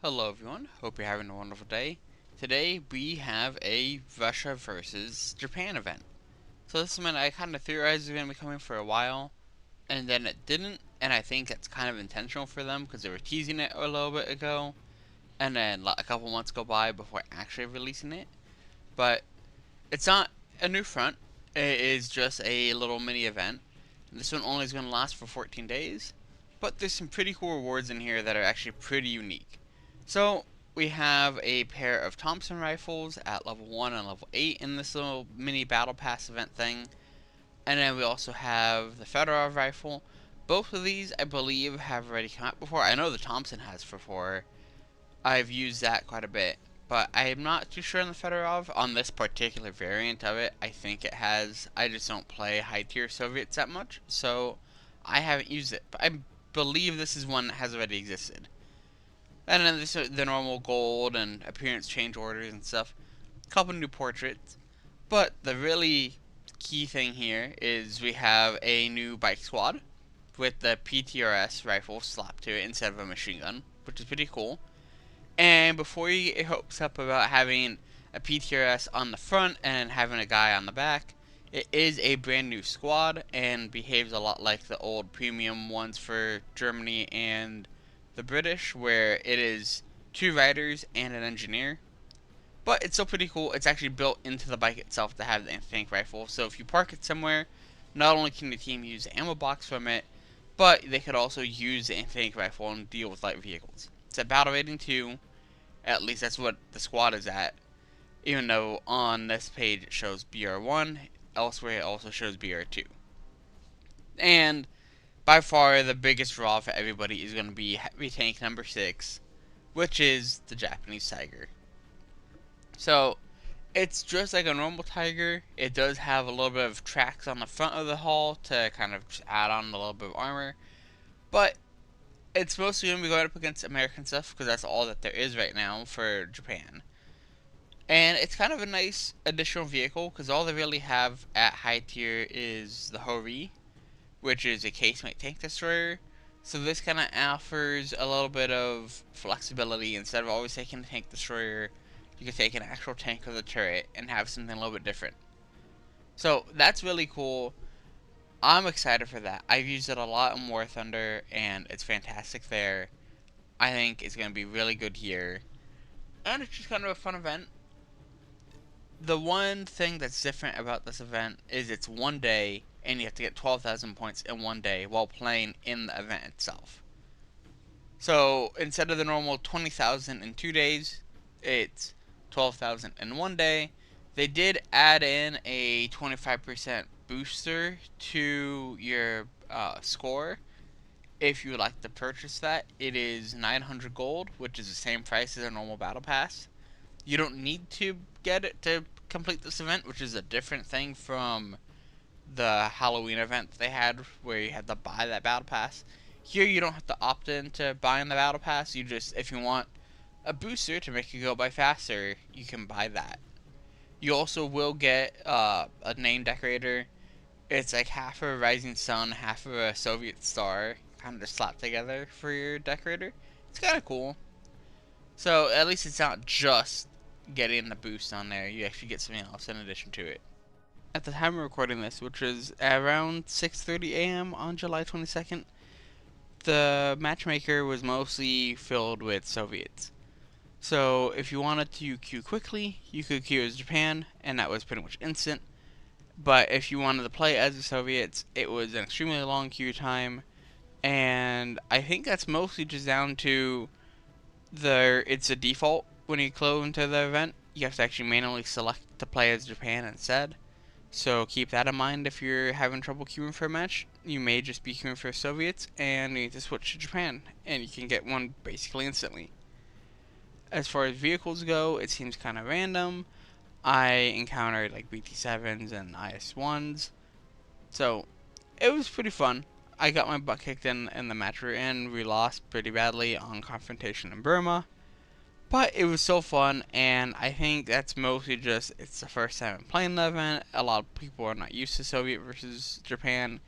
Hello everyone, hope you're having a wonderful day. Today we have a Russia versus Japan event. So this event I kind of theorized was going to be coming for a while, and then it didn't, and I think that's kind of intentional for them because they were teasing it a little bit ago, and then a couple months go by before actually releasing it. But it's not a new front, it is just a little mini event. This one only is going to last for 14 days, but there's some pretty cool rewards in here that are actually pretty unique. So we have a pair of Thompson rifles at level 1 and level 8 in this little mini battle pass event thing. And then we also have the Fedorov rifle. Both of these, I believe, have already come out before. I know the Thompson has before. I've used that quite a bit. But I am not too sure on the Fedorov. On this particular variant of it, I think it has. I just don't play high tier Soviets that much. So I haven't used it. But I believe this is one that has already existed. And then this, the normal gold and appearance change orders and stuff. A couple new portraits. But the really key thing here is we have a new bike squad with the PTRS rifle slapped to it instead of a machine gun, which is pretty cool. And before you get your hopes up about having a PTRS on the front and having a guy on the back, it is a brand new squad and behaves a lot like the old premium ones for Germany and the British, where it is 2 riders and an engineer. But it's still pretty cool. It's actually built into the bike itself to have the anti-tank rifle. So if you park it somewhere, not only can the team use the ammo box from it, but they could also use the anti-tank rifle and deal with light vehicles. It's at battle rating 2. At least that's what the squad is at. Even though on this page it shows BR1, elsewhere it also shows BR2. And by far the biggest draw for everybody is going to be heavy tank number 6, which is the Japanese Tiger. So it's just like a normal Tiger. It does have a little bit of tracks on the front of the hull to kind of just add on a little bit of armor, but it's mostly going to be going up against American stuff because that's all that there is right now for Japan. And it's kind of a nice additional vehicle because all they really have at high tier is the Hori, which is a casemate tank destroyer. So this kind of offers a little bit of flexibility. Instead of always taking a tank destroyer, you can take an actual tank of the turret and have something a little bit different. So that's really cool. I'm excited for that. I've used it a lot in War Thunder, and it's fantastic there. I think it's going to be really good here. And it's just kind of a fun event. The one thing that's different about this event is it's one day, and you have to get 12,000 points in one day while playing in the event itself. So instead of the normal 20,000 in 2 days, it's 12,000 in one day. They did add in a 25% booster to your score. If you would like to purchase that, it is 900 gold, which is the same price as a normal battle pass. You don't need to get it to complete this event, which is a different thing from the Halloween event they had where you had to buy that battle pass. Here you don't have to opt in to buying the battle pass. You just, if you want a booster to make you go by faster, you can buy that. You also will get a name decorator. It's like half of a rising sun, half of a Soviet star, kind of just slapped together for your decorator. It's kind of cool. So at least it's not just getting the boost on there. You actually get something else in addition to it. At the time of recording this, which is around 6:30 a.m. on July 22nd, the matchmaker was mostly filled with Soviets. So if you wanted to queue quickly, you could queue as Japan, and that was pretty much instant. But if you wanted to play as the Soviets, it was an extremely long queue time, and I think that's mostly just down to it's a default when you go into the event. You have to actually manually select to play as Japan instead. So keep that in mind if you're having trouble queuing for a match. You may just be queuing for Soviets and you need to switch to Japan, and you can get one basically instantly. As far as vehicles go, it seems kind of random. I encountered like BT7s and IS1s, so it was pretty fun. I got my butt kicked in the match we're in. We lost pretty badly on Confrontation in Burma, but it was so fun, and I think that's mostly just it's the first time I'm playing the event. A lot of people are not used to Soviet versus Japan,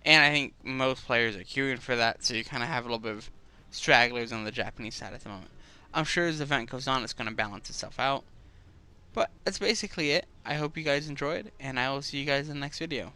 and I think most players are queuing for that, so you kind of have a little bit of stragglers on the Japanese side at the moment. I'm sure as the event goes on, it's going to balance itself out. But that's basically it. I hope you guys enjoyed, and I will see you guys in the next video.